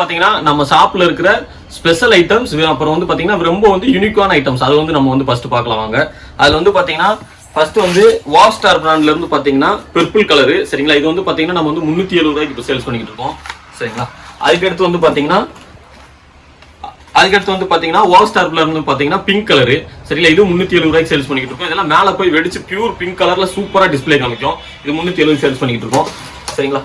பாத்தீங்கன்னா நம்ம ஷாப்ல இருக்கிற ஸ்பெஷல் ஐட்டம்ஸ், அப்புறம் வந்து பாத்தீங்கன்னா ரொம்ப வந்து யூனிக்கான ஐட்டம்ஸ், அது வந்து நம்ம வந்து ஃபர்ஸ்ட் பார்க்கலாம் வாங்க. அதுல வந்து பாத்தீங்கன்னா ஃபர்ஸ்ட் வந்து வாஸ்டார் பிராண்ட்ல இருந்து பாத்தீங்கன்னா பர்பிள் கலர், சரிங்களா. இது வந்து பாத்தீங்கன்னா நம்ம வந்து 370 ரூபாய்க்கு இப்போ சேல்ஸ் பண்ணிட்டு இருக்கோம், சரிங்களா. அதுக்கடுத்து வந்து பாத்தீங்கன்னா வாஸ்டார்ல இருந்து பாத்தீங்கன்னா பிங்க் கலர், சரிங்களா. இது 370 ரூபாய்க்கு சேல்ஸ் பண்ணிட்டு இருக்கோம். இதெல்லாம் மேல போய் வெடிச்சு பியூர் பிங்க் கலர்ல சூப்பரா டிஸ்பிளே காமிக்கும். இது 370 சேல்ஸ் பண்ணிட்டு இருக்கோம், சரிங்களா.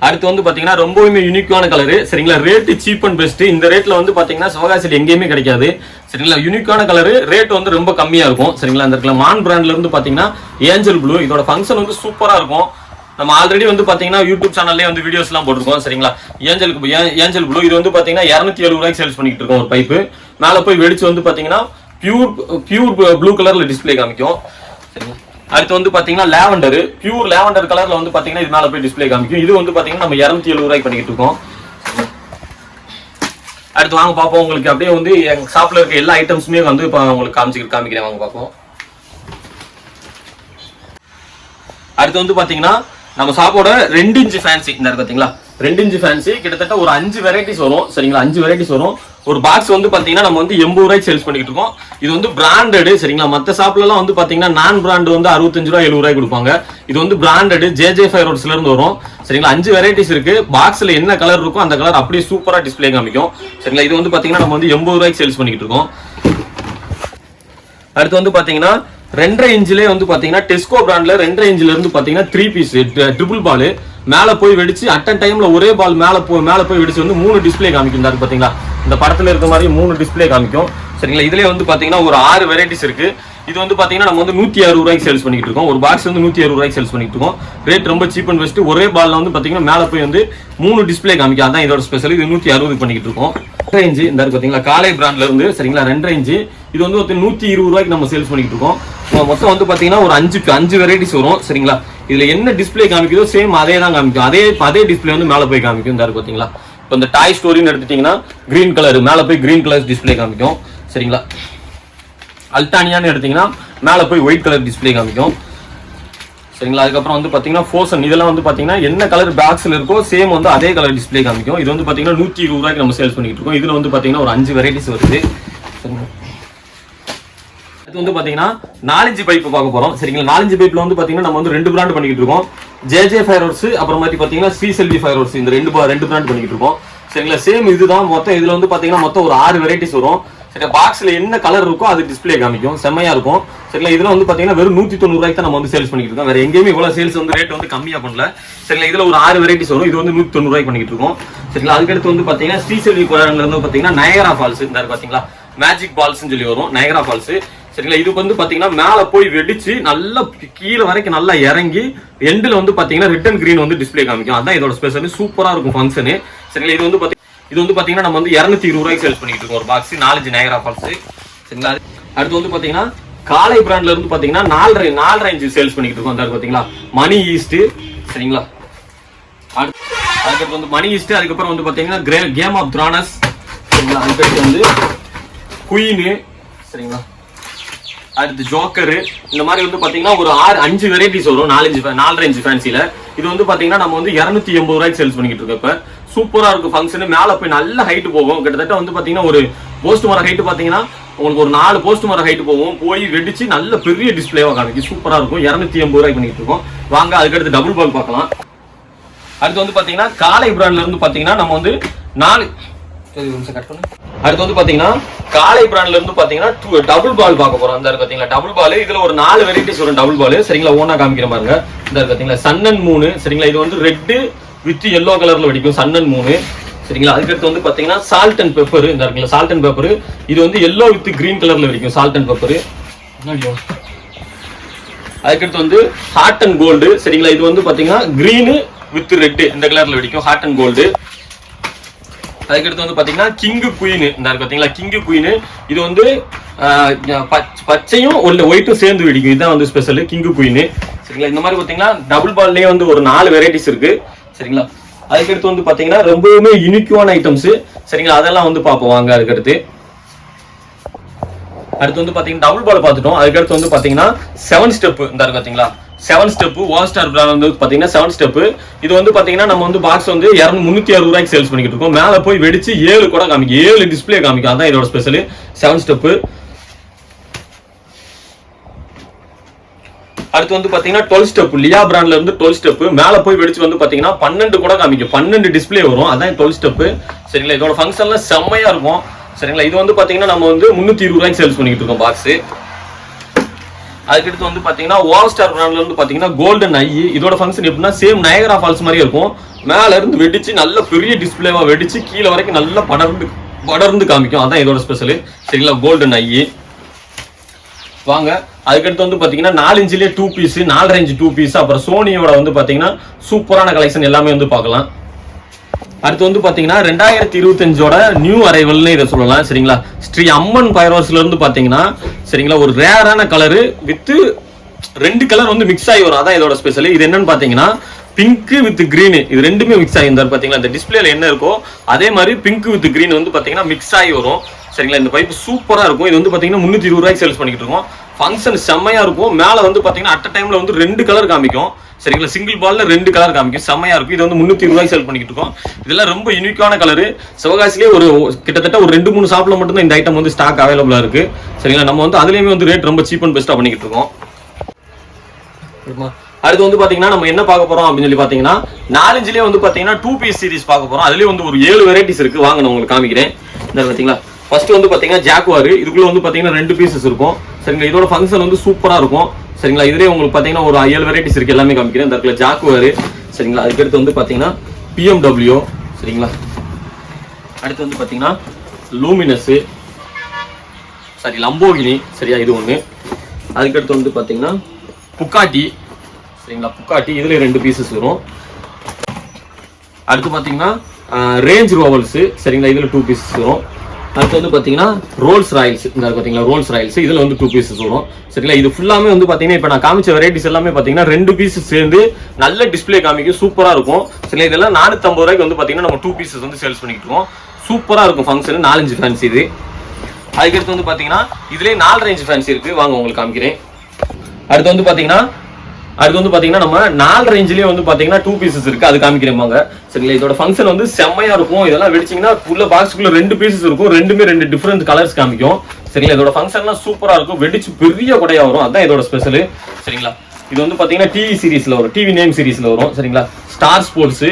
அடுத்து வந்து பாத்தீங்கன்னா ரொம்பவுமே யூனிக்கான கலர், சரிங்களா. Rate cheap and best. இந்த ரேட்ல வந்து பாத்தீங்கன்னா சிவகாசியில் எங்கேயுமே கிடைக்காது, சரிங்களா. யூனிக்கான கலர், ரேட் வந்து ரொம்ப கம்மியா இருக்கும், சரிங்களா. இந்த இடத்துல மான் பிராண்ட்ல இருந்து பாத்தீங்கன்னா ஏஞ்சல் ப்ளூ, இதோட ஃபங்க்ஷன் வந்து சூப்பரா இருக்கும். நம்ம ஆல்ரெடி வந்து பாத்தீங்கன்னா யூடியூப் சேனல்லே வந்து வீடியோஸ் எல்லாம் போட்டிருக்கோம், சரிங்களா. ஏஞ்சல் ப்ளூ இது வந்து பாத்தீங்கன்னா 270 ரூபாய்க்கு சேல்ஸ் பண்ணிட்டு இருக்கோம். ஒரு பைப்பு மேல போய் வெடிச்சு வந்து பாத்தீங்கன்னா பியூர் ப்ளூ கலர்ல டிஸ்பிளே காமிக்கும், சரிங்களா. அடுத்து வந்து பாத்தீங்கன்னா லாவெண்டர், பியூர் லாவெண்டர் கலர்ல வந்து பாத்தீங்கன்னா இது மேல போய் டிஸ்பிளே காமிக்கும். இது வந்து பாத்தீங்கன்னா நம்ம 270 ரூபாய்க்கு பண்ணிட்டு இருக்கோம். அடுத்து வாங்க பாப்போம். உங்களுக்கு அப்படியே வந்து எங்க ஷாப்ல இருக்க எல்லா ஐட்டம்ஸுமே வந்து இப்போ உங்களுக்கு காமிக்கிறேன், வாங்க பாப்போம். அடுத்து வந்து பாத்தீங்கன்னா நம்ம ஷாப்போட 2 இன்ச் ஃபேன்சி இந்த இருக்கு பாத்தீங்களா. 2 இன்ச் ஃபேன்சி கிட்டத்தட்ட ஒரு 5 வெரைட்டிஸ் வரும், சரிங்களா. 5 வெரைட்டிஸ் வரும். ஒரு பாக்ஸ் வந்து பாத்தீங்கன்னா நம்ம வந்து 80 ரூபாய்க்கு சேல்ஸ் பண்ணிட்டு இருக்கோம். இது வந்து பிராண்டட், சரிங்களா. மத்த ஷாப்ல எல்லாம் வந்து பாத்தீங்கன்னா நான் பிராண்ட் வந்து 65 ரூபாய் 70 ரூபாய் கொடுப்பாங்க. இது வந்து பிராண்டட் JJ ஃபைரோட்ஸ்ல இருந்து வரும், சரிங்களா. 5 வெரைட்டிஸ் இருக்கு. பாக்ஸ்ல என்ன கலர் இருக்கோ அந்த கலர் அப்படியே சூப்பரா டிஸ்பிளே காமிக்கும், சரிங்களா. இது வந்து பாத்தீங்கன்னா நம்ம வந்து 80 ரூபாய்க்கு சேல்ஸ் பண்ணிட்டு இருக்கோம். அடுத்து வந்து பாத்தீங்கன்னா 2.5 இன்ச்லயே வந்து பாத்தீங்கன்னா டெஸ்கோ பிராண்ட்ல 2.5 இன்ச்ல இருந்து பாத்தீங்கன்னா 3 பீஸ் ட்ரிபிள் பால் மேல போய் வெடிச்சு அட் அ டைம்ல ஒரே பால் மேல போய் வெடிச்சு வந்து 3 டிஸ்பிளே காமிக்கும். பாத்தீங்களா இந்த படத்துல இருக்க மாதிரி 3 டிஸ்பிளே காமிக்கும், சரிங்களா. இதுலயே வந்து பாத்தீங்கன்னா ஒரு 6 வெரைட்டிஸ் இருக்கு. இது வந்து பாத்தீங்கன்னா நம்ம வந்து 160 ரூபாய்க்கு சேல்ஸ் பண்ணிட்டு இருக்கோம். ஒரு பாக்ஸ் வந்து 160 ரூபாய்க்கு சேல்ஸ் பண்ணிட்டு இருக்கோம். ரேட் ரொம்ப சீப் அண்ட் பெஸ்ட். ஒரே பால்ல வந்து பாத்தீங்கன்னா மேல போய் வந்து 3 டிஸ்பிளே காமிக்கும், அதான் இதோட ஸ்பெஷல். இது 160 பண்ணிட்டு இருக்கோம். 2.5 இன்ச் இந்த பாத்தீங்களா காலை பிராண்ட்ல இருந்து, சரிங்களா. 2.5 இன்ச் இது வந்து 120 ரூபாய்க்கு நம்ம சேல்ஸ் பண்ணிட்டு இருக்கோம். மொத்தம் வந்து பாத்தீங்கன்னா ஒரு 5 வெரைட்டிஸ் வரும், சரிங்களா. இதுல என்ன டிஸ்பிளே காமிக்குதோ சேம் அதே தான் காமிக்கும். அதே டிஸ்பிளே வந்து மேல போய் காமிக்கும். இந்த பாத்தீங்களா இப்போ இந்த டாய் ஸ்டோரின்னு எடுத்துட்டீங்கன்னா கிரீன் கலர் மேல போய் கிரீன் கலர் டிஸ்பிளே காமிக்கும், சரிங்களா. அல்டானியான்னு எடுத்தீங்கன்னா மேல போய் ஒயிட் கலர் டிஸ்பிளே காமிக்கும், சரிங்களா. அதுக்கப்புறம் வந்து பாத்தீங்கன்னா ஃபோசன் இதெல்லாம் வந்து பாத்தீங்கன்னா என்ன கலர் பாக்ஸ்ல இருக்கோ சேம் வந்து அதே கலர் டிஸ்பிளே காமிக்கும். இது வந்து பாத்தீங்கன்னா 120 ரூபாய்க்கு நம்ம சேல்ஸ் பண்ணிட்டு இருக்கோம். இதுல வந்து பாத்தீங்கன்னா ஒரு 5 வெரைட்டிஸ் வருது, சரிங்களா. இது வந்து பாத்தீங்கன்னா 4 இன்ச் பைப் பார்க்க போறோம், சரிங்களா. 4 இன்ச் பைப்ல வந்து பாத்தீங்கன்னா நம்ம வந்து 2 பிராண்ட் பண்ணிட்டு இருக்கோம். JJ ஃபைரோட்ஸ் அப்புறம் மாதிரி பாத்தீங்கன்னா ஸ்ரீசெல்வி ஃபைரோட்ஸ், இந்த 2 பிராண்ட் பண்ணிட்டு இருக்கோம், சரிங்களா. சேம் இதுதான் மொத்தம். இதுல வந்து பாத்தீங்கன்னா மொத்தம் ஒரு 6 வெரைட்டிஸ் வரும், சரி. பாக்ஸ்ல என்ன கலர் இருக்கோ அது டிஸ்பிளே காமிக்கும், செம்மையா இருக்கும், சரிங்களா. இதுல வந்து பாத்தீங்கன்னா வெறும் 190 ரூபாய்க்கு தான் நம்ம வந்து சேல்ஸ் பண்ணிட்டு இருக்கோம். வேற எங்கேயுமே இவ்வளவு சேல்ஸ் வந்து ரேட் வந்து கம்மியா பண்ணல, சரிங்களா. இதுல ஒரு 6 வெரைட்டிஸ் வரும். இது வந்து 190 ரூபாய்க்கு பண்ணிட்டு இருக்கோம், சரிங்களா. அதுக்கடுத்து வந்து பாத்தீங்கன்னா ஸ்ரீசெல்வி பிராண்ட்ல இருந்து பாத்தீங்கன்னா நயகரா ஃபால்ஸ் இந்த பாத்தீங்களா மேஜிக் பால்ஸ்னு சொல்லி வரும், நயகரா ஃபால்ஸ், சரிங்களா. இது வந்து பாத்தீங்கன்னா மேல போய் வெடிச்சு நல்லா கீழே வரைக்கும் நல்லா இறங்கி எண்டில் வந்து பாத்தீங்கன்னா ரிட்டன் கிரீன் வந்து டிஸ்பிளே காமிக்கும், அதான் இதோட ஸ்பெஷல். சூப்பரா இருக்கும் ஃபங்க்ஷனு, சரிங்களா. இது வந்து பாத்தீங்கன்னா நம்ம வந்து 220 ரூபாய்க்கு சேல்ஸ் பண்ணிட்டு இருக்கோம் ஒரு பாக்ஸ் 4 இன்ச் நயகரா ஃபால்ஸ், சரிங்களா. அடுத்து வந்து பாத்தீங்கன்னா காலை பிராண்ட்ல இருந்து பாத்தீங்கன்னா 4.5 இன்ச் சேல்ஸ் பண்ணிட்டு இருக்கோம். அந்த பாத்தீங்களா மணி ஈஸ்ட், சரிங்களா. அதுக்கப்புறம் வந்து மணி ஈஸ்ட், அதுக்கப்புறம் வந்து பாத்தீங்கன்னா கேம் ஆஃப் த்ரானஸ், சரிங்களா. அதுக்கடுத்து வந்து குயின், சரிங்களா. அடுத்து ஜோக்கரு, இந்த மாதிரி வந்து பாத்தீங்கன்னா ஒரு 5 வெரைட்டிஸ் வரும் 4.5 இன்ச் ஃபேன்சில. இது வந்து பாத்தீங்கன்னா நம்ம வந்து 280 ரூபாய்க்கு சேல்ஸ் பண்ணிட்டு இருக்கோம். இப்ப சூப்பரா இருக்கும் ஃபங்க்ஷன். மேல போய் நல்ல ஹைட் போகும். கிட்டத்தட்ட வந்து பாத்தீங்கன்னா ஒரு போஸ்ட் மர ஹைட் பாத்தீங்கன்னா உங்களுக்கு ஒரு 4 போஸ்ட் மர ஹைட் போகும். போய் வெடிச்சு நல்ல பெரிய டிஸ்பிளேவா காமிக்கும், சூப்பரா இருக்கும். 280 ரூபாய்க்கு பண்ணிட்டு இருக்கோம். வாங்க அதுக்கடுத்து டபுள் பால் பார்க்கலாம். அடுத்து வந்து பாத்தீங்கன்னா காலை பிராண்ட்ல இருந்து பாத்தீங்கன்னா நம்ம வந்து 4 அடுத்து வந்து பாத்தீங்கன்னா காலை பிராண்ட்ல இருந்து பாத்தீங்கன்னா டபுள் பால் பார்க்க போறோம். அந்த பாத்தீங்களா டபுள் பால். இதுல ஒரு 4 வெரைட்டிஸ் வரும் டபுள் பால், சரிங்களா. ஓனா காமிக்கிற பாருங்க. இந்த பாத்தீங்களா சன்னன் 3, சரிங்களா. இது வந்து ரெட் வித் எல்லோ கலர்ல வெடிக்கும், சன்னன் 3, சரிங்களா. அதுக்கடுத்து வந்து பாத்தீங்கன்னா சால்ட் அண்ட் பெப்பர், இந்த இருக்குல்ல சால்ட் அண்ட் பெப்பர். இது வந்து எல்லோ வித் கிரீன் கலர்ல வெடிக்கும், சால்ட் அண்ட் பெப்பர். அதுக்கடுத்து வந்து ஹாட் அண்ட் கோல்டு, சரிங்களா. இது வந்து பாத்தீங்கன்னா கிரீன் வித் ரெட் இந்த கலர்ல வெடிக்கும், ஹாட் அண்ட் கோல்டு. அதுக்கடுத்து வந்து பாத்தீங்கன்னா கிங் குயின், இந்த பாத்தீங்களா கிங் குயின். இது வந்து பச்சையும் ஒயிட்டும் சேர்ந்து வெடிக்கும், இதுதான் வந்து ஸ்பெஷல் கிங் குயின், சரிங்களா. இந்த மாதிரி பாத்தீங்கன்னா டபுள் பால்லயே வந்து ஒரு 4 வெரைட்டிஸ் இருக்கு, சரிங்களா. அதுக்கடுத்து வந்து பாத்தீங்கன்னா ரொம்பவுமே யூனிக்கான ஐட்டம்ஸ், சரிங்களா. அதெல்லாம் வந்து பார்ப்போம் வாங்க. அதுக்கடுத்து வந்து பாத்தீங்கன்னா டபுள் பால் பார்த்துட்டோம். அதுக்கடுத்து வந்து பாத்தீங்கன்னா 7 ஸ்டெப் இந்த பாத்தீங்களா 7 ஸ்டெப் வால் ஸ்டார் பிராண்ட் வந்து பாத்தீங்கன்னா 7 ஸ்டெப். இது வந்து பாத்தீங்கன்னா நம்ம வந்து பாக்ஸ் வந்து 360 ரூபாய்க்கு சேல்ஸ் பண்ணிட்டு இருக்கோம். மேல போய் வெடிச்சு 7 கூட காமிக்கும், 7 டிஸ்ப்ளே காமிக்கும். அதான் இதோட ஸ்பெஷல் 7 ஸ்டெப். அடுத்து வந்து பாத்தீங்கன்னா 12 ஸ்டெப், லியா பிராண்ட்ல இருந்து 12 ஸ்டெப். மேல போய் வெடிச்சு வந்து பாத்தீங்கன்னா 12 கூட காமிக்கும், 12 டிஸ்ப்ளே வரும். அதான் 12 ஸ்டெப். சரிங்களா, இதோட ஃபங்க்ஷன்லாம் செம்மையா இருக்கும். சரிங்களா, இது வந்து பாத்தீங்கன்னா நம்ம வந்து 320 ரூபாய்க்கு சேல்ஸ் பண்ணிட்டு இருக்கோம் பாக்ஸ். அதுக்கடுத்து வந்து பாத்தீங்கன்னா வால் ஸ்டார் பிராண்ட்ல இருந்து பாத்தீங்கன்னா கோல்டன் ஐ. இதோட ஃபங்க்ஷன் எப்படின்னா சேம் நயகரா ஃபால்ஸ் மாதிரி இருக்கும். மேல இருந்து வெடிச்சு நல்ல பெரிய டிஸ்பிளேவா வெடிச்சு கீழே வரைக்கும் நல்லா படர்ந்து காமிக்கும். அதான் இதோட ஸ்பெஷல். சரிங்களா, கோல்டன் ஐ. வாங்க அதுக்கடுத்து வந்து பாத்தீங்கன்னா 4 இன்ச்லயே 2 பீஸ், 4 இன்ச் 2 பீஸ், அப்புறம் சோனியோட வந்து பாத்தீங்கன்னா சூப்பரான கலெக்ஷன் எல்லாமே வந்து பார்க்கலாம். அடுத்து வந்து பாத்தீங்கன்னா 2025ஓட நியூ அரைவல்னு இதை சொல்லலாம். சரிங்களா, ஸ்ரீ அம்மன் பைரோஸ்ல இருந்து பாத்தீங்கன்னா சரிங்களா ஒரு ரேரான கலரு வித் 2 கலர் வந்து மிக்ஸ் ஆகி வரும். அதான் இதோட ஸ்பெஷல். இது என்னன்னு பாத்தீங்கன்னா பிங்க் வித் கிரீன், இது ரெண்டுமே மிக்ஸ் ஆகி இருந்தாரு பாத்தீங்களா. இந்த டிஸ்பிளேல என்ன இருக்கோ அதே மாதிரி பிங்க் வித் கிரீன் வந்து பாத்தீங்கன்னா மிக்ஸ் ஆகி வரும். சரிங்களா, இந்த பைப் சூப்பரா இருக்கும். இது வந்து பாத்தீங்கன்னா 320 ரூபாய்க்கு சேல்ஸ் பண்ணிட்டு இருக்கோம். ஃபங்க்ஷன் செம்மையா இருக்கும். மேல வந்து பாத்தீங்கன்னா அட் டைம்ல வந்து 2 கலர் காமிக்கும். சரிங்களா, சிங்கிள் பால்ல 2 கலர் காமிக்கும், செம்மையா இருக்கும். இது வந்து 320 ரூபாய்க்கு சேல் பண்ணிட்டு இருக்கோம். இதெல்லாம் ரொம்ப யூனிக்கான கலரு. சிவகாசிலேயே ஒரு கிட்டத்தட்ட ஒரு 2-3 ஷாப்ல மட்டும் தான் இந்த ஐட்டம் வந்து ஸ்டாக் அவைலபிளா இருக்கு. சரிங்களா, நம்ம வந்து அதுலயுமே வந்து ரேட் ரொம்ப சீப் அண்ட் பெஸ்டா பண்ணிட்டு இருக்கோம். அடுத்து வந்து பாத்தீங்கன்னா நம்ம என்ன பார்க்க போறோம் அப்படின்னு சொல்லி பாத்தீங்கன்னா 4 இன்ச்லயே வந்து பாத்தீங்கன்னா 2 பீஸ் சீரிஸ் பார்க்க போறோம். அதுலயே வந்து ஒரு 7 வெரைட்டிஸ் இருக்கு. வாங்க நான் உங்களுக்கு காமிக்கிறேன். இந்த பாத்தீங்களா ஃபர்ஸ்ட் வந்து பாத்தீங்கன்னா ஜாக்குவார். இதுக்குள்ள வந்து பாத்தீங்கன்னா 2 பீசஸ் இருக்கும். சரிங்களா, இதோட ஃபங்க்ஷன் வந்து சூப்பரா இருக்கும். சரிங்களா, இதுலயே உங்களுக்கு பாத்தீங்கன்னா ஒரு 7 வெரைட்டிஸ் இருக்கு, எல்லாமே காமிக்கிறேன். இந்த இடத்துல ஜாக்குவார். சரிங்களா, அதுக்கடுத்து வந்து பாத்தீங்கன்னா BMW. சரிங்களா, அடுத்து வந்து பாத்தீங்கன்னா லூமினஸ், சரி லம்போகினி. சரியா, இது ஒண்ணு. அதுக்கடுத்து வந்து பாத்தீங்கன்னா புக்காட்டி. சரிங்களா, புக்காட்டி இதுல 2 பீசஸ் வரும். அடுத்து பாத்தீங்கன்னா ரேஞ்ச் ரோவல்ஸ். சரிங்களா, இதுல 2 பீசஸ் வரும். அடுத்து வந்து பாத்தீங்கன்னா ரோல்ஸ் ராயல்ஸ். இந்த பாத்தீங்களா ரோல்ஸ் ராயல்ஸ், இதுல வந்து 2 பீசஸ் வரும். சரிங்களா, இது ஃபுல்லாமே வந்து பாத்தீங்கன்னா இப்ப நான் காமிச்ச வெரைட்டிஸ் எல்லாமே பாத்தீங்கன்னா 2 பீசஸ் சேர்ந்து நல்ல டிஸ்பிளே காமிக்கும், சூப்பரா இருக்கும். சரிங்களா, இதெல்லாம் 450 ரூபாய்க்கு வந்து பாத்தீங்கன்னா நம்ம 2 பீசஸ் வந்து சேல்ஸ் பண்ணிட்டு இருக்கோம். சூப்பரா இருக்கும் ஃபங்க்ஷன். 4 இன்ச் ஃபேன்சி இது. அதுக்கடுத்து வந்து பாத்தீங்கன்னா இதுலயே 4 இன்ச் ஃபேன்சி இருக்கு. வாங்க உங்களுக்கு காமிக்கிறேன். அடுத்து வந்து பாத்தீங்கன்னா நம்ம 4 ரேஞ்சிலேயே வந்து பாத்தீங்கன்னா 2 பீசஸ் இருக்கு, அது காமிக்கிறேன். சரிங்களா, இதோட ஃபங்க்ஷன் வந்து செம்மையா இருக்கும். இதெல்லாம் வெடிச்சீங்கன்னா உள்ள பாக்ஸ்க்குள்ள 2 பீசஸ் இருக்கும், ரெண்டுமே 2 டிஃபரெண்ட் கலர்ஸ் காமிக்கும். சரிங்களா, இதோட ஃபங்க்ஷன்லாம் சூப்பரா இருக்கும். வெடிச்சு பெரிய கொடையா வரும், அதான் இதோட ஸ்பெஷல். சரிங்களா, இது வந்து பாத்தீங்கன்னா டிவி சீரிஸ்ல வரும், டிவி நேம் சீரிஸ்ல வரும். சரிங்களா, ஸ்டார் ஸ்போர்ட்ஸ்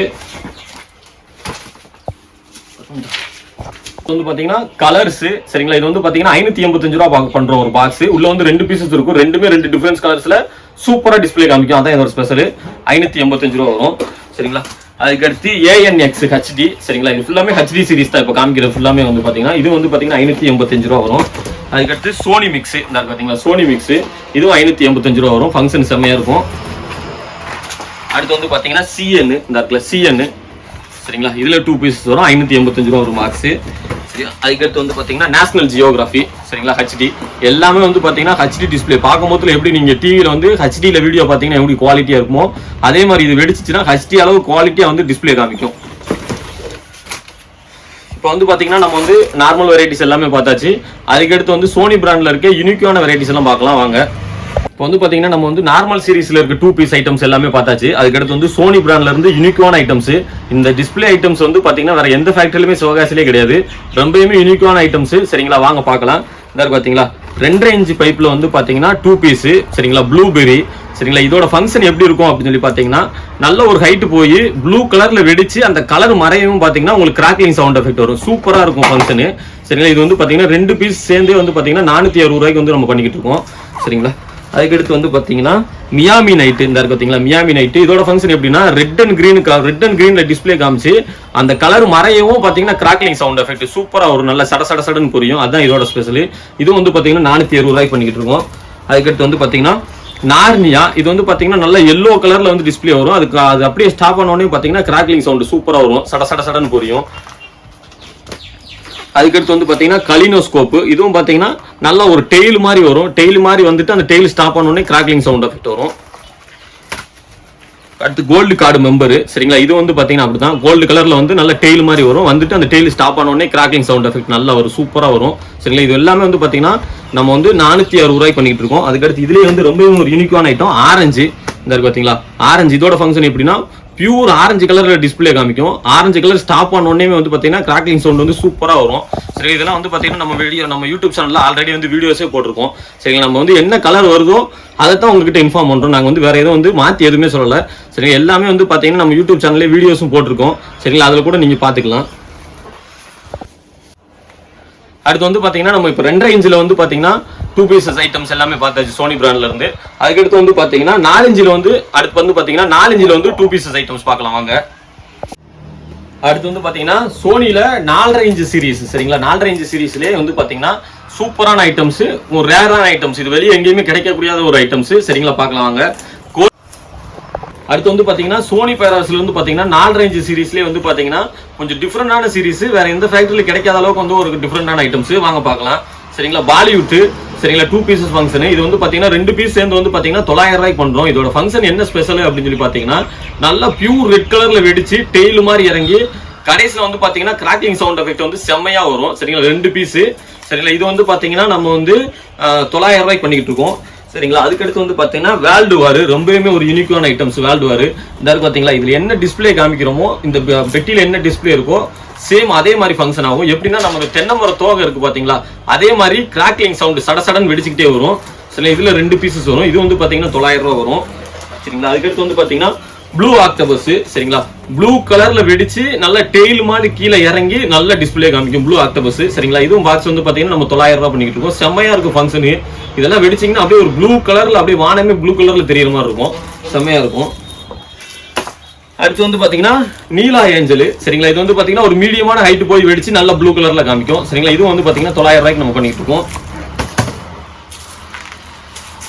வந்து பாத்தீங்கன்னா கலர்ஸ். சரிங்களா, இது வந்து பாத்தீங்கன்னா 585 ரூபா பண்றோம் ஒரு பாக்ஸ். உள்ள வந்து 2 பீசஸ் இருக்கும், ரெண்டுமே 2 டிஃபரன்ஸ் கலர்ஸ்ல சூப்பரா டிஸ்பிளே காமிக்கும். அதான் இதோட ஸ்பெஷல். 585 ரூபா வரும். சரிங்களா, அதுக்கடுத்து ANX HD. சரிங்களா, இது ஃபுல்லாமே HD சீரிஸ் தான் இப்ப காமிக்கிறது. ஃபுல்லாமே வந்து பாத்தீங்கன்னா இது வந்து பாத்தீங்கன்னா 585 ரூபா வரும். அதுக்கடுத்து சோனி மிக்ஸ். இந்த பாத்தீங்களா சோனி மிக்ஸ், இதுவும் 585 ரூபா வரும். ஃபங்க்ஷன் செம்மையா இருக்கும். அடுத்து வந்து பாத்தீங்கன்னா CN. இந்த இடத்துல CN. சரிங்களா, இதுல 2 பீசஸ் வரும், 585 ரூபா ஒரு பாக்ஸ். சரியா, அதுக்கடுத்து வந்து பாத்தீங்கன்னா நேஷனல் ஜியோகிராஃபி. சரிங்களா, HD எல்லாமே வந்து பாத்தீங்கன்னா HD டிஸ்பிளே. பார்க்கும்போது எப்படி நீங்க டிவில வந்து HDல வீடியோ பாத்தீங்கன்னா எப்படி குவாலிட்டியா இருக்குமோ அதே மாதிரி இது வெடிச்சிச்சுன்னா HD அளவு குவாலிட்டியா வந்து டிஸ்பிளே காமிக்கும். இப்போ வந்து பாத்தீங்கன்னா நம்ம வந்து நார்மல் வெரைட்டிஸ் எல்லாமே பார்த்தாச்சு. அதுக்கடுத்து வந்து சோனி பிராண்ட்ல இருக்க யூனிக்கான வெரைட்டிஸ் எல்லாம் பார்க்கலாம் வாங்க. இப்போ வந்து பாத்தீங்கன்னா நம்ம வந்து நார்மல் சீரிஸ்ல இருக்க 2 பீஸ் ஐட்டம்ஸ் எல்லாமே பார்த்தாச்சு. அதுக்கடுத்து வந்து சோனி பிராண்ட்ல இருந்து யூனிக்கான ஐட்டம்ஸ். இந்த டிஸ்பிளே ஐட்டம்ஸ் வந்து பாத்தீங்கன்னா வேற எந்த ஃபேக்டரியிலுமே சிவகாசிலே கிடையாது, ரொம்பவுமே யூனிக்கான ஐட்டம்ஸ். சரிங்களா, வாங்க பார்க்கலாம். இந்த பாத்தீங்களா 2.5 இன்ச் பைப்ல வந்து பாத்தீங்கன்னா 2 பீஸ். சரிங்களா, ப்ளூபெரி. சரிங்களா, இதோட ஃபங்க்ஷன் எப்படி இருக்கும் அப்படின்னு சொல்லி பாத்தீங்கன்னா நல்ல ஒரு ஹைட் போய் ப்ளூ கலர்ல வெடிச்சு அந்த கலர் மறையவும் பாத்தீங்கன்னா உங்களுக்கு கிராக்லிங் சவுண்ட் எஃபெக்ட் வரும். சூப்பரா இருக்கும் ஃபங்க்ஷன். சரிங்களா, இது வந்து பாத்தீங்கன்னா 2 பீஸ் சேர்ந்து வந்து பாத்தீங்கன்னா 460 ரூபாய்க்கு வந்து நம்ம பண்ணிக்கிட்டு இருக்கோம். சரிங்களா, அதுக்கடுத்து வந்து பாத்தீங்கன்னா மியாமி நைட். இந்த பாத்தீங்களா மியாமி நைட், இதோட ஃபங்க்ஷன் எப்படின்னா ரெட் அண்ட் கிரீன்ல டிஸ்பிளே காமிச்சு அந்த கலர் மறையவும் பாத்தீங்கன்னா கிராக்லிங் சவுண்ட் எஃபெக்ட் சூப்பரா ஒரு நல்ல சடன்னு புரியும். அதான் இதோட ஸ்பெஷல். இது வந்து பாத்தீங்கன்னா 460 ரூபாய்க்கு பண்ணிக்கிட்டு இருக்கோம். அதுக்கடுத்து வந்து பாத்தீங்கன்னா நார்னியா. இது வந்து பாத்தீங்கன்னா நல்ல எல்லோ கலர்ல வந்து டிஸ்பிளே வரும். அது அப்படியே ஸ்டாப் பண்ண உடனே பாத்தீங்கன்னா கிராக்லிங் சவுண்ட் சூப்பரா வரும், சடன்னு புரியும். அதுக்கடுத்து வந்து பாத்தீங்கன்னா கலினோஸ்கோப். இதுவும் பாத்தீங்கன்னா நல்ல ஒரு டெய்ல் மாதிரி வரும். டெய்ல் மாதிரி வந்துட்டு அந்த டெய்ல் ஸ்டாப் பண்ண உடனே கிராக்லிங் சவுண்ட் எஃபெக்ட் வரும். அடுத்து கோல்டு கார்டு மெம்பர். சரிங்களா, இது வந்து பாத்தீங்கன்னா அப்படிதான் கோல்டு கலர்ல வந்து நல்ல டெய்ல் மாதிரி வரும். வந்துட்டு அந்த டெய்ல் ஸ்டாப் பண்ண உடனே கிராக்லிங் சவுண்ட் எஃபெக்ட் நல்லா வரும், சூப்பரா வரும். சரிங்களா, இது எல்லாமே வந்து பாத்தீங்கன்னா நம்ம வந்து 460 ரூபாய்க்கு பண்ணிட்டு இருக்கோம். அதுக்கடுத்து இதுலயே வந்து ரொம்ப ஒரு யூனிக்கான ஐட்டம் ஆரஞ்சு. இந்த இருக்கு பாத்தீங்களா ஆரஞ்சு. இதோட ஃபங்க்ஷன் எப்படின்னா பியூர் ஆரஞ்சு கலர்ல டிஸ்பிளே காமிக்கும். ஆரஞ்சு கலர் ஸ்டாப் ஆன உடனே வந்து பாத்தீங்கன்னா கிராக்லிங் சவுண்ட் வந்து சூப்பரா வரும். சரி, இதெல்லாம் வந்து பாத்தீங்கன்னா நம்ம யூடியூப் சேனல்ல ஆல்ரெடி வந்து வீடியோஸே போட்டிருக்கோம். சரிங்களா, நம்ம வந்து என்ன கலர் வருதோ அதை தான் உங்ககிட்ட இன்ஃபார்ம் பண்றோம். நாங்க வந்து வேற எதுவும் வந்து மாத்தி எதுவுமே சொல்லல. சரிங்களா, எல்லாமே வந்து பாத்தீங்கன்னா நம்ம யூடியூப் சேனல்ல வீடியோஸும் போட்டிருக்கோம். சரிங்களா, அதுல கூட நீங்க பாத்துக்கலாம். அடுத்து வந்து பாத்தீங்கன்னா நம்ம இப்போ 2.5 இன்ச்சில் வந்து பாத்தீங்கன்னா 2 பீசஸ் ஐட்டம்ஸ் எல்லாமே பார்த்தாச்சு சோனி பிராண்ட்ல இருந்து. அதுக்கடுத்து வந்து பாத்தீங்கன்னா 4 இன்ச்சில் வந்து அடுத்து வந்து பாத்தீங்கன்னா 4 இன்ச்சில் வந்து 2 பீசஸ் ஐட்டம்ஸ் பார்க்கலாம் வாங்க. அடுத்து வந்து பாத்தீங்கன்னா சோனில 4.5 இன்ச் சீரிஸ். சரிங்களா, 4.5 இன்ச் சீரிஸ்லேயே வந்து பாத்தீங்கன்னா சூப்பரான ஐட்டம்ஸ், ஒரு ரேரான ஐட்டம்ஸ், இது வெளியே எங்கேயுமே கிடைக்கக்கூடிய ஒரு ஐட்டம்ஸ். சரிங்களா, பார்க்கலாம் வாங்க. அடுத்து வந்து பாத்தீங்கன்னா சோனி பேராஸ்ல வந்து பாத்தீங்கன்னா 4.5 இன்ச் சீரிஸ்லேயே வந்து பாத்தீங்கன்னா கொஞ்சம் டிஃப்ரெண்டான சீரிஸ், வேற எந்த ஃபேக்டரியில கிடைக்காத அளவுக்கு வந்து ஒரு டிஃப்ரெண்டான ஐட்டம்ஸ் வாங்க பார்க்கலாம். சரிங்களா, பாலிவுட். சரிங்களா, 2 பீசஸ் ஃபங்க்ஷன். இது வந்து பாத்தீங்கன்னா 2 பீஸ் சேர்ந்து வந்து பாத்தீங்கன்னா 900 ரூபாய்க்கு பண்றோம். இதோட ஃபங்க்ஷன் என்ன ஸ்பெஷல் அப்படின்னு சொல்லி பாத்தீங்கன்னா நல்லா பியூர் ரெட் கலர்ல வெடிச்சு டெய்ல் மாதிரி இறங்கி கடைசியில் வந்து பாத்தீங்கன்னா கிராக்கிங் சவுண்ட் எஃபெக்ட் வந்து செம்மையா வரும். சரிங்களா, 2 பீஸ். சரிங்களா, இது வந்து பாத்தீங்கன்னா நம்ம வந்து 900 ரூபாய்க்கு பண்ணிக்கிட்டு இருக்கோம். சரிங்களா, அதுக்கடுத்து வந்து பாத்தீங்கன்னா வேர்ல்டு வார், ரொம்பவே ஒரு யூனிக்கான ஐட்டம்ஸ் வேர்ல்டு வார். இந்த பாத்தீங்களா, இதுல என்ன டிஸ்பிளே காமிக்கிறோமோ இந்த பெட்டியில என்ன டிஸ்பிளே இருக்கோ சேம் அதே மாதிரி ஃபங்க்ஷன் ஆகும். எப்படின்னா நமக்கு தென்னை மர தோகை இருக்கு பாத்தீங்களா, அதே மாதிரி கிராக்லிங் சவுண்ட் சடசடன் வெடிச்சுக்கிட்டே வரும். சரி, இதுல 2 பீசஸ் வரும். இது வந்து பாத்தீங்கன்னா 900 ரூபாய் வரும். சரிங்களா, அதுக்கடுத்து வந்து பாத்தீங்கன்னா ப்ளூ ஆக்டோபஸ். சரிங்களா, ப்ளூ கலர்ல வெடிச்சு நல்ல டெய்ல் மாதிரி கீழே இறங்கி நல்ல டிஸ்பிளே காமிக்கும் ப்ளூ ஆக்டோபஸ். சரிங்களா, இதுவும் பாக்ஸ் வந்து பாத்தீங்கன்னா நம்ம 900 ரூபாய் பண்ணிக்கிட்டு இருக்கோம். செம்மையா இருக்கும் ஃபங்க்ஷன். இதெல்லாம் வெடிச்சிங்கன்னா அப்படியே ஒரு ப்ளூ கலர்ல அப்படியே வானமே ப்ளூ கலர்ல தெரியற மாதிரி இருக்கும். செம்மையா இருக்கும். அடுத்து வந்து பாத்தீங்கன்னா நீலா ஏஞ்சல். சரிங்களா, இது வந்து பாத்தீங்கன்னா ஒரு மீடியமான ஹைட் போய் வெடிச்சு நல்ல ப்ளூ கலர்ல காமிக்கும். சரிங்களா, இதுவும் வந்து பாத்தீங்கன்னா 900 ரூபாய்க்கு நம்ம பண்ணிட்டு இருக்கோம்.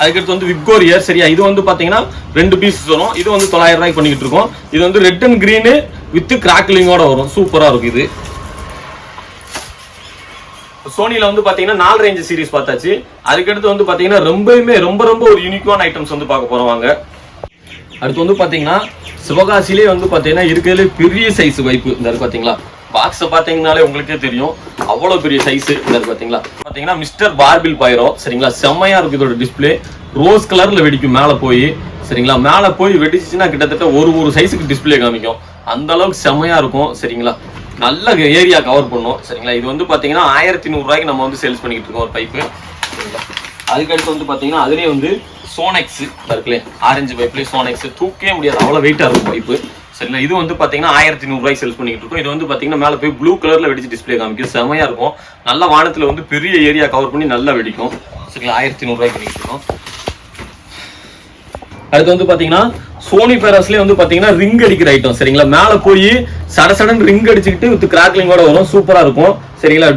அதுக்கடுத்து வந்து விப்கோரியர். சரியா, இது வந்து பாத்தீங்கன்னா 2 பீசஸ் வரும். இது வந்து 900 ரூபாய்க்கு பண்ணிட்டு இருக்கோம். இது வந்து ரெட் அண்ட் கிரீன் வித் கிராக்லிங்கோட வரும். சூப்பரா இருக்கும் இது. சோனில வந்து பாத்தீங்கன்னா 4.5 இன்ச் சீரிஸ் பார்த்தாச்சு. அதுக்கடுத்து வந்து பாத்தீங்கன்னா ரொம்ப ஒரு யூனிக்கான ஐட்டம்ஸ் வந்து பார்க்க போறோம் வாங்க. அடுத்து வந்து பாத்தீங்கன்னா சிவகாசிலே வந்து பாத்தீங்கன்னா இருக்கிறதுல பெரிய சைஸ் வைப்பு இந்த பாத்தீங்களா, பாக்ஸை பாத்தீங்கன்னாலே உங்களுக்கே தெரியும் அவ்வளவு பெரிய சைஸ் இந்த பாத்தீங்கன்னா மிஸ்டர் பார்பிள் பைரோ. சரிங்களா, செம்மையா இருக்கு இதோட டிஸ்பிளே. ரோஸ் கலர்ல வெடிக்கும் மேல போய். சரிங்களா, மேல போய் வெடிச்சுன்னா கிட்டத்தட்ட ஒரு சைஸுக்கு டிஸ்பிளே காமிக்கும். அந்த அளவுக்கு செம்மையா இருக்கும். சரிங்களா, நல்ல ஏரியா கவர் பண்ணும். சரிங்களா, இது வந்து பாத்தீங்கன்னா 1100 ரூபாய்க்கு நம்ம வந்து சேல்ஸ் பண்ணிக்கிட்டு இருக்கோம் ஒரு பைப்பு. சரிங்களா, அதுக்கடுத்து வந்து பாத்தீங்கன்னா அதுலயே வந்து சோனெக்ஸ் இருக்குல்ல, ஆரஞ்சு பைப்லேயே சோனெக்ஸ் தூக்கவே முடியாது, அவ்வளவு வெயிட்டா இருக்கும் பைப்பு. சரிங்களா, இது வந்து பாத்தீங்கன்னா 1100 ரூபாய்க்கு சேல்ஸ் பண்ணிட்டு இருக்கோம். இது வந்து பாத்தீங்கன்னா மேல போய் ப்ளூ கலர்ல வெடிச்சு டிஸ்பிளே காமிக்கும். செமையா இருக்கும். நல்ல வானத்துல வந்து பெரிய ஏரியா கவர் பண்ணி நல்லா வெடிக்கும். சரிங்களா, 1100 ரூபாய்க்கு பண்ணிட்டு இருக்கோம். அடுத்து வந்து பாத்தீங்கன்னா சோனி பேராஸ்லயே வந்து பாத்தீங்கன்னா ரிங் அடிக்கிற ஐட்டம். சரிங்களா, மேல போய் சடசடன் ரிங் அடிச்சுக்கிட்டு வித் கிராக்லிங்கோட வரும். சூப்பரா இருக்கும். சரிங்களா,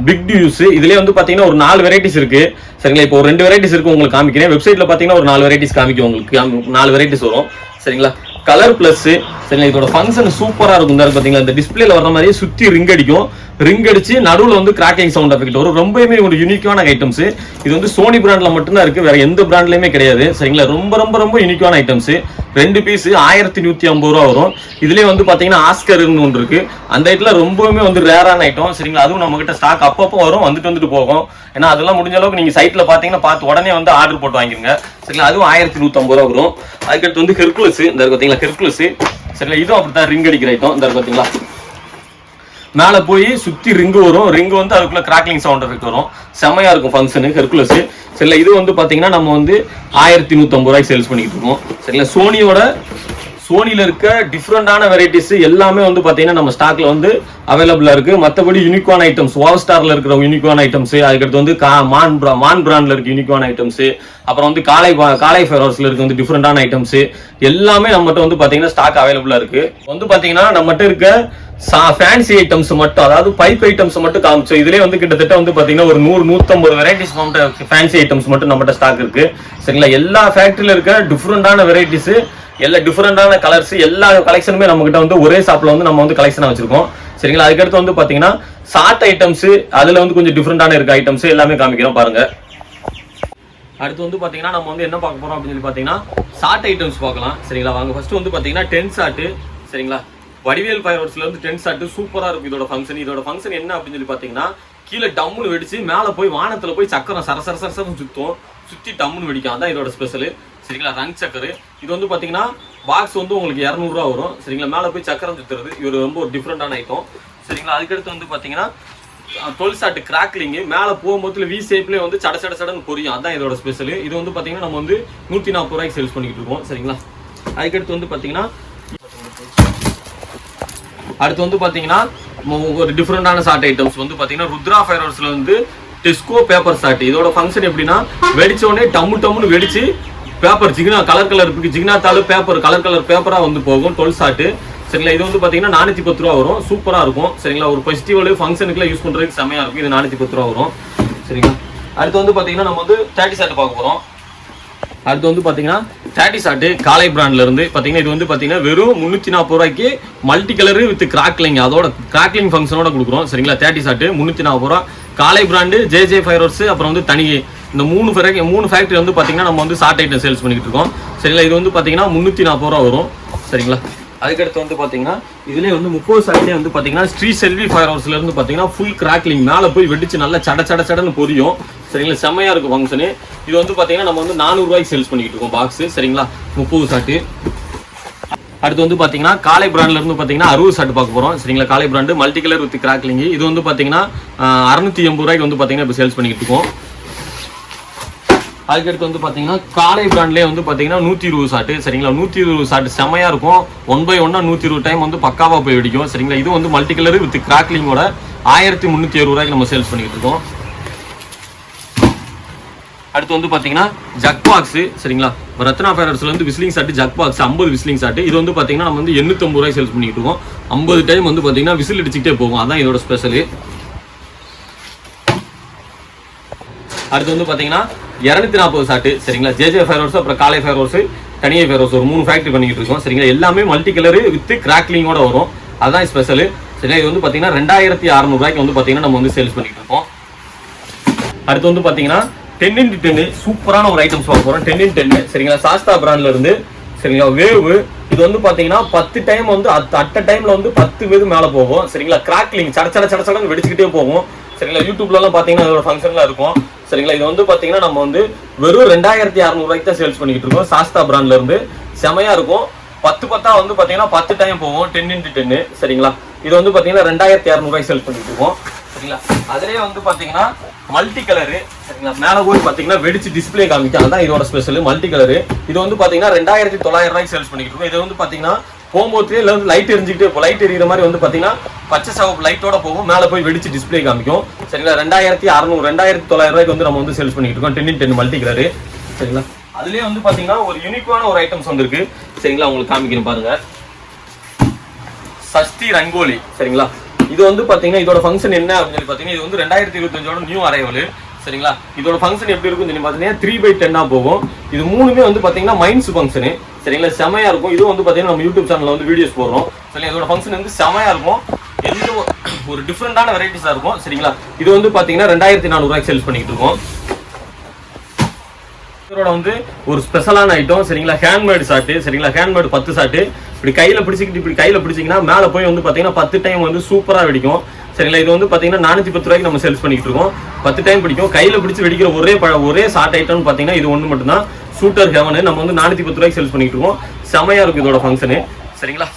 பிக் டியூஸ். இதுலயே வந்து பாத்தீங்கன்னா ஒரு 4 வெரைட்டிஸ் இருக்கு. சரிங்களா, இப்போ ஒரு 2 வெரைட்டிஸ் இருக்கு உங்களுக்கு காமிக்கிறேன். வெப்சைட்ல பாத்தீங்கன்னா ஒரு 4 வெரைட்டிஸ் காமிக்கும் உங்களுக்கு. 4 வெரைட்டிஸ் வரும். சரிங்களா, கலர் பிளஸ். சரிங்களா, இதோட ஃபங்க்ஷன் சூப்பரா இருக்கும். பாத்தீங்களா, இந்த டிஸ்பிளேல வர மாதிரியே சுத்தி ரிங் அடிக்கும். ரிங் அடிச்சு நடுவுல வந்து கிராக்கிங் சவுண்ட் எஃபெக்ட் வரும். ரொம்பவே ஒரு யூனிக்கான ஐட்டம்ஸ். இது வந்து சோனி பிராண்ட்ல மட்டும்தான் இருக்கு, வேற எந்த பிராண்ட்லயுமே கிடையாது. சரிங்களா, ரொம்ப யூனிக்கான ஐட்டம்ஸ். 2 பீஸ் 1150 ரூபா வரும். இதுலயே வந்து பாத்தீங்கன்னா ஆஸ்கர்னு ஒன்று இருக்கு. அந்த ஐட்டம்ல ரொம்பவே வந்து ரேரான ஐட்டம். சரிங்களா, அதுவும் நம்ம கிட்ட ஸ்டாக் அப்பப்போ வரும், வந்துட்டு போகும். ஏன்னா அதெல்லாம் முடிஞ்ச அளவுக்கு நீங்க சைட்ல பாத்தீங்கன்னா பார்த்து உடனே வந்து ஆர்டர் போட்டு வாங்கிருங்க. சரிங்களா, அதுவும் 1150 ரூபா வரும். அதுக்கடுத்து வந்து ஹெர்குலஸ். இந்த பாத்தீங்களா ஹெர்குலஸ். சரிங்களா, இதுவும் அப்படித்தான் ரிங் அடிக்கிற ஐட்டம். இந்த பாத்தீங்களா மேல போய் சுத்தி ரிங்கு வரும். ரிங்கு வந்து அதுக்குள்ள கிராக்லிங் சவுண்ட் எஃபெக்ட் வரும். செம்மையா இருக்கும் ஃபங்க்ஷனு ஹெர்குலஸ். சரிங்களா, இது வந்து பாத்தீங்கன்னா நம்ம வந்து 1150 ரூபாய்க்கு சேல்ஸ் பண்ணிட்டு இருக்கோம். சரிங்களா, சோனில இருக்க டிஃப்ரெண்டான வெரைட்டிஸ் எல்லாமே வந்து பாத்தீங்கன்னா நம்ம ஸ்டாக்ல வந்து அவைலபிளா இருக்கு. மற்றபடி யூனிக்கான ஐட்டம்ஸ் வாவ் ஸ்டார்ல இருக்கிற யூனிக்கான ஐட்டம்ஸ், அதுக்கடுத்து வந்து மான் பிராண்ட்ல இருக்க யூனிக்கான ஐட்டம்ஸ், அப்புறம் வந்து காலை ஃபேவர்ஸ்ல இருக்க வந்து டிஃப்ரெண்டான ஐட்டம்ஸ் எல்லாமே நம்மகிட்ட வந்து பாத்தீங்கன்னா ஸ்டாக் அவைலபிளா இருக்கு. வந்து பாத்தீங்கன்னா நம்மகிட்ட இருக்க ஃபேன்சி ஐட்டம்ஸ் மட்டும், அதாவது பைப் ஐட்டம்ஸ் மட்டும் காமிச்சோம். இதுலயே வந்து கிட்டத்தட்ட வந்து பாத்தீங்கன்னா ஒரு 100-150 வெரைட்டிஸ் ஃபேன்சி ஐட்டம்ஸ் மட்டும் நம்மகிட்ட ஸ்டாக் இருக்கு. சரிங்களா, எல்லா ஃபேக்டரியில இருக்க டிஃப்ரெண்டான வெரைட்டிஸ், எல்லா டிஃப்ரெண்டான கலர்ஸ், எல்லா கலெக்ஷனுமே நம்ம கிட்ட வந்து ஒரே ஷாப்ல வந்து நம்ம வந்து கலெக்ஷனா வச்சிருக்கோம். சரிங்களா, அதுக்கடுத்து வந்து பாத்தீங்கன்னா ஷார்ட் ஐட்டம்ஸ், அதுல வந்து கொஞ்சம் டிஃப்ரெண்டான இருக்க ஐட்டம்ஸ் எல்லாமே காமிக்கிறோம் பாருங்க. அடுத்து வந்து பாத்தீங்கன்னா நம்ம வந்து என்ன பார்க்க போறோம் அப்படின்னு சொல்லி பாத்தீங்கன்னா ஷார்ட் ஐட்டம்ஸ் பார்க்கலாம். சரிங்களா, வாங்க ஃபர்ஸ்ட் வந்து பாத்தீங்கன்னா 10 ஷார்ட். சரிங்களா, வடிவேல் ஃபயர்வர்க்ஸ்ல இருந்து 10 ஷார்ட் சூப்பரா இருக்கும். இதோட ஃபங்க்ஷன் என்ன அப்படின்னு சொல்லி பாத்தீங்கன்னா கீழே டம்முன்னு வெடிச்சு மேல போய் வானத்துல போய் சக்கரம் சரசரசரம் சுத்தி டம்முன்னு வெடிக்கும். அதான் இதோட ஸ்பெஷல். சரிங்களா, ரங் சக்கரு இது வந்து பாத்தீங்கன்னா பாக்ஸ் வந்து உங்களுக்கு 200 ரூபா வரும் சரிங்களா. மேல போய் சக்கரம் சுத்துறது இது ரொம்ப ஒரு டிஃப்ரெண்டான ஐட்டம் சரிங்களா. அதுக்கடுத்து வந்து பாத்தீங்கன்னா 12 ஷாட் கிராக்லிங் மேல போகும்போது வி ஷேப்லயே வந்து சட சட சடன்னு பொரியும். அதான் இதோட ஸ்பெஷல். இது வந்து பாத்தீங்கன்னா நம்ம வந்து 140 ரூபாய்க்கு சேல்ஸ் பண்ணிட்டு இருக்கோம் சரிங்களா. அதுக்கடுத்து வந்து பாத்தீங்கன்னா அடுத்து வந்து பாத்தீங்கன்னா ஒரு டிஃப்ரெண்டான ஷார்ட் ஐட்டம்ஸ் வந்து பாத்தீங்கன்னா ருத்ரா ஃபயர்வர்ஸ்ல வந்து டிஸ்கோ பேப்பர் ஷார்ட். இதோட ஃபங்க்ஷன் எப்படின்னா வெடிச்ச உடனே டம்முன்னு வெடிச்சு பேப்பர் ஜிகினா கலர் ஜிகினா தாள் பேப்பர் கலர் பேப்பரா வந்து போகும் 12 ஷாட் சரிங்களா. இது வந்து பாத்தீங்கன்னா 410 ரூபா வரும். சூப்பரா இருக்கும் சரிங்களா. ஒரு ஃபெஸ்டிவல் ஃபங்க்ஷனுக்குலாம் யூஸ் பண்றதுக்கு செமையா இருக்கும். இது 410 ரூபா வரும் சரிங்களா. அடுத்து வந்து பாத்தீங்கன்னா நம்ம வந்து 30 ஷாட் பார்க்க போறோம். அடுத்து வந்து பாத்தீங்கன்னா 30 ஷாட் காலை பிராண்ட்ல இருந்து பாத்தீங்கன்னா இது வந்து பாத்தீங்கன்னா வெறும் 340 ரூபாய்க்கு மல்டி கலர் வித் கிராக்லிங் அதோட கிராக்லிங் ஃபங்க்ஷனோட கொடுக்குறோம் சரிங்களா. 30 ஷாட் 340 ரூபா. காலை பிராண்டு ஜே ஃபயர்வர்ஸ் அப்புறம் வந்து தனி இந்த மூணு ஃபேக்டரி வந்து பாத்தீங்கன்னா நம்ம வந்து ஷார்ட் ஐட்டம் சேல்ஸ் பண்ணிட்டு இருக்கோம் சரிங்களா. இது வந்து பாத்தீங்கன்னா 340 ரூபா வரும் சரிங்களா. அதுக்கடுத்து வந்து பாத்தீங்கன்னா இதுலயே வந்து 30 ஷாட்லயே வந்து பாத்தீங்கன்னா ஸ்ரீ செல்வி ஃபயர் ஹவுஸ்ல இருந்து பாத்தீங்கன்னா ஃபுல் கிராக்லிங் மேல போய் வெடிச்சு நல்லா சடன்னு பொரியும் சரிங்களா. செம்மையா இருக்கும் ஃபங்க்ஷனு. இது வந்து பாத்தீங்கன்னா நம்ம வந்து 400 ரூபாய்க்கு சேல்ஸ் பண்ணிட்டு இருக்கோம் பாக்ஸ் சரிங்களா. 30 ஷாட். அடுத்து வந்து பாத்தீங்கன்னா காலை பிராண்ட்ல இருந்து பாத்தீங்கன்னா 60 ஷாட் பார்க்க போறோம் சரிங்களா. காலை brand multi colour with crackling இது வந்து பாத்தீங்கன்னா 680 ரூபாய்க்கு வந்து பாத்தீங்கன்னா இப்போ சேல்ஸ் பண்ணிட்டு இருக்கோம். அதுக்கடுத்து வந்து பாத்தீங்கன்னா காலை பிராண்ட்லேயே வந்து பாத்தீங்கன்னா 120 ஷாட் சரிங்களா. 120 ஷாட் செமையா இருக்கும். 1 by 1 120 டைம் வந்து பக்காவா போய் வெடிக்கும் சரிங்களா. இது வந்து மல்டி கலர் வித் கிராக்லிங்கோட 1360 ரூபாய்க்கு நம்ம சேல்ஸ் பண்ணிட்டு இருக்கோம். அடுத்து வந்து பாத்தீங்கன்னா ஜக் பாக்ஸ் சரிங்களா. ரத்னா ஃபயர்ஸ்ல வந்து whistling shot jug box 50 whistling shot இது வந்து பாத்தீங்கன்னா நம்ம வந்து 850 ரூபாய்க்கு சேல்ஸ் பண்ணிட்டு இருக்கோம். 50 டைம் வந்து பாத்தீங்கன்னா விசில் அடிச்சுக்கிட்டே போகும். அதான் இதோட ஸ்பெஷல். அடுத்து வந்து பாத்தீங்கன்னா 240 ஷாட் சரிங்களா. ஜே ஃபயர்வர்ஸ் அப்புறம் காலை ஃபயர்வர்ஸ் தனியே ஃபயர்வர்ஸ் ஒரு 3 ஃபேக்டரி பண்ணிட்டு இருக்கோம் சரிங்களா. எல்லாமே மல்டி கலர் வித் கிராக்லிங்கோட வரும். அதான் ஸ்பெஷல் சரிங்களா. இது வந்து பாத்தீங்கன்னா 2600 ரூபாய்க்கு வந்து பாத்தீங்கன்னா நம்ம வந்து சேல்ஸ் பண்ணிட்டு இருக்கோம். அடுத்து வந்து பாத்தீங்கன்னா 10x10 சூப்பரான ஒரு ஐட்டம்ஸ் பார்க்க போறோம். 10x10 சரிங்களா. சாஸ்தா பிராண்ட்ல இருந்து சரிங்களா. வேவ் இது வந்து பாத்தீங்கன்னா 10 டைம் வந்து அட்ட டைம்ல வந்து 10 வேவ் மேல போகும் சரிங்களா. கிராக்லிங் சடன்னு வெடிச்சுக்கிட்டே போகும் சரிங்களா. யூடியூப்ல எல்லாம் பாத்தீங்கன்னா அதோட ஃபங்க்ஷன்ல இருக்கும் சரிங்களா. இது வந்து பாத்தீங்கன்னா நம்ம வந்து வெறும் 2600 ரூபாய்க்கு தான் சேல்ஸ் பண்ணிட்டு இருக்கோம். சாஸ்தா பிராண்ட்ல இருந்து செமையா இருக்கும். 10 வந்து பாத்தீங்கன்னா 10 டைம் போகும் 10x10 சரிங்களா. இது வந்து பாத்தீங்கன்னா 2200 ரூபாய்க்கு சேல்ஸ் பண்ணிட்டு இருக்கோம் சரிங்களா. அதுலயே வந்து பாத்தீங்கன்னா மல்டி கலரு சரிங்களா. மேல போய் பாத்தீங்கன்னா வெடிச்சு டிஸ்பிளே காமிக்கும். அதான் இதோட ஸ்பெஷல் மல்டி கலரு. இது வந்து பாத்தீங்கன்னா 2900 ரூபாய்க்கு சேல்ஸ் பண்ணிட்டு இருக்கோம். இது வந்து பாத்தீங்கன்னா போகும்போது வந்து லைட் எரிஞ்சுக்கிட்டே இப்போ லைட் எரியிற மாதிரி வந்து பாத்தீங்கன்னா பச்சை சிவப்பு லைட்டோட போகும். மேல போய் வெடிச்சு டிஸ்பிளே காமிக்கும் சரிங்களா. 2600 2900 ரூபாய்க்கு வந்து நம்ம வந்து சேல்ஸ் பண்ணிட்டு இருக்கோம். 10x10 மல்டி கலரு சரிங்களா. அதுலயே வந்து பாத்தீங்கன்னா ஒரு யூனிக்கான ஒரு ஐட்டம்ஸ் வந்திருக்கு சரிங்களா. உங்களுக்கு காமிக்கிறேன் பாருங்க. சஷ்டி ரங்கோலி சரிங்களா. இது வந்து பாத்தீங்கன்னா இதோட ஃபங்க்ஷன் என்ன அப்படின்னு சொல்லி பாத்தீங்கன்னா இது வந்து 2025ஓட நியூ அரைவல் சரிங்களா. இதோட ஃபங்க்ஷன் எப்படி இருக்கும் சொல்லி பாத்தீங்கன்னா 3x10 போகும். இது மூணுமே வந்து பாத்தீங்கன்னா மைன்ஸ் ஃபங்க்ஷன் சரிங்களா. செமையா இருக்கும். இது வந்து பாத்தீங்கன்னா நம்ம யூடியூப் சேனல்ல வந்து வீடியோஸ் போடுறோம் சரிங்களா. இதோட ஃபங்க்ஷன் வந்து செமையா இருக்கும். எந்த ஒரு டிஃப்ரெண்டான வெரைட்டிஸா இருக்கும் சரிங்களா. இது வந்து பாத்தீங்கன்னா 2400 ரூபாய்க்கு சேல்ஸ் பண்ணிட்டு இருக்கோம். இதோட வந்து ஒரு ஸ்பெஷலான ஐட்டம் சரிங்களா. ஹேண்ட்மேட் ஷாட் சரிங்களா. ஹேண்ட்மேட் 10 ஷாட் இப்படி கையில பிடிச்சிங்கன்னா மேல போய் வந்து பாத்தீங்கன்னா 10 டைம் வந்து சூப்பரா வெடிக்கும் சரிங்களா. இது வந்து பாத்தீங்கன்னா 410 ரூபாய்க்கு நம்ம சேல்ஸ் பண்ணிட்டு இருக்கோம். 10 டைம் பிடிக்கும். கையில பிடிச்சி வெடிக்கிற ஒரே ஷார்ட் ஐட்டம் பாத்தீங்கன்னா இது ஒண்ணு மட்டும் தான். ஷூட்டர் ஹெவன் நம்ம வந்து 410 ரூபாய்க்கு சேல்ஸ் பண்ணிட்டு இருக்கோம். செமையா இருக்கும் இதோட ஃபங்க்ஷனு சரிங்களா.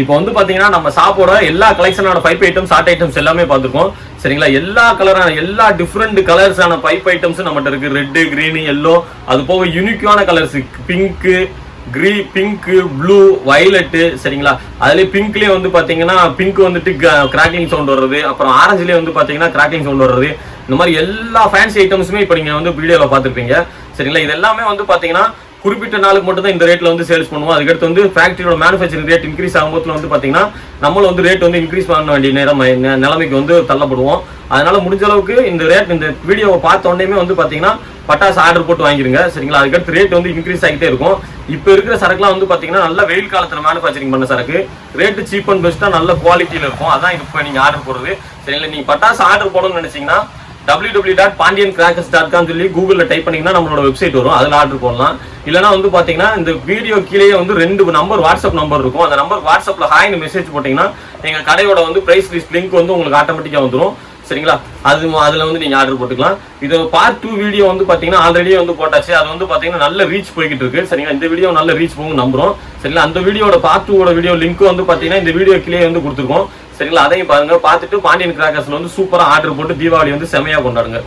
இப்போ வந்து பாத்தீங்கன்னா நம்ம ஷாப்போட எல்லா கலெக்ஷனான பைப் ஐட்டம்ஸ் ஷார்ட் ஐட்டம்ஸ் எல்லாமே பார்த்துருக்கோம் சரிங்களா. எல்லா கலரான எல்லா டிஃப்ரெண்ட் கலர்ஸான பைப் ஐட்டம்ஸ் நம்மகிட்ட இருக்கு. ரெட்டு கிரீனு எல்லோ அது போக யூனிக்கான colours pink pink blue violet சரிங்களா. அதுலயே பிங்க்லயே வந்து பாத்தீங்கன்னா பிங்க் வந்துட்டு கிராக்லிங் சவுண்ட் வர்றது, அப்புறம் ஆரஞ்சுலயே வந்து பாத்தீங்கன்னா கிராக்லிங் சவுண்ட் வர்றது, இந்த மாதிரி எல்லா ஃபேன்சி ஐட்டம்ஸுமே இப்போ நீங்க வந்து வீடியோல பாத்துருப்பீங்க சரிங்களா. இது எல்லாமே வந்து பாத்தீங்கன்னா குறிப்பிட்ட நாளுக்கு மட்டும் தான் இந்த ரேட்ல வந்து சேல்ஸ் பண்ணுவோம். அதுக்கடுத்து வந்து ஃபேக்டரியோட மேனுஃபேக்சரிங் ரேட் இன்க்ரீஸ் ஆகும்போது வந்து பாத்தீங்கன்னா நம்மளும் வந்து ரேட் வந்து இன்க்ரீஸ் பண்ண வேண்டிய நிலைமைக்கு வந்து தள்ளப்படுவோம். அதனால முடிஞ்ச அளவுக்கு இந்த வீடியோவை பார்த்த உடனே வந்து பாத்தீங்கன்னா பட்டாசு ஆர்டர் போட்டு வாங்கிருங்க சரிங்களா. அதுக்கடுத்து ரேட் வந்து இன்க்ரீஸ் ஆகிட்டே இருக்கும். இப்போ இருக்கிற சரக்குலாம் வந்து பாத்தீங்கன்னா நல்ல வெயில் காலத்துல மேனுஃபேக்சரிங் பண்ண சரக்கு, ரேட்டு சீப் அண்ட் பெஸ்ட்டா நல்ல குவாலிட்டியில இருக்கும். அதான் இப்போ நீங்க ஆர்டர் போடுறது சரிங்களா. நீங்க பட்டாசு ஆர்டர் போடணும்னு நினைச்சீங்கன்னா www.pandiancrackers.com சொல்லி கூகுள்ல டைப் பண்ணீங்கன்னா நம்மளோட வெப்சைட் வரும். அதுல ஆர்டர் போடலாம். இல்லைன்னா வந்து பாத்தீங்கன்னா இந்த வீடியோ கீழே வந்து 2 நம்பர் வாட்ஸ்அப் நம்பர் இருக்கும். அந்த நம்பர் வாட்ஸ்அப்ல ஹாய்னு மெசேஜ் போட்டீங்கன்னா எங்க கடையோட வந்து பிரைஸ் லிஸ்ட் லிங்க் வந்து உங்களுக்கு ஆட்டோமேட்டிக்கா வந்துடும் சரிங்களா. அதுல வந்து நீங்க ஆர்டர் போட்டுக்கலாம். இது பார்ட் 2 வீடியோ வந்து பாத்தீங்கன்னா ஆல்ரெடி வந்து போட்டாச்சு. அது வந்து பாத்தீங்கன்னா நல்ல ரீச் போய்கிட்டு இருக்கு. சரிங்களா, இந்த வீடியோ நல்ல ரீச் போகும் நம்புறோம். சரிங்களா, அந்த வீடியோட பார்ட் 2 வீடியோ லிங்க் வந்து பாத்தீங்கன்னா இந்த வீடியோ கீழே வந்து கொடுத்துருக்கோம். சரிங்களா, அதையும் பாருங்க. பார்த்துட்டு பாண்டியன் கிராக்கர்ஸ்ல வந்து சூப்பரா ஆர்டர் போட்டு தீபாவளி வந்து செமையா கொண்டாடுங்க.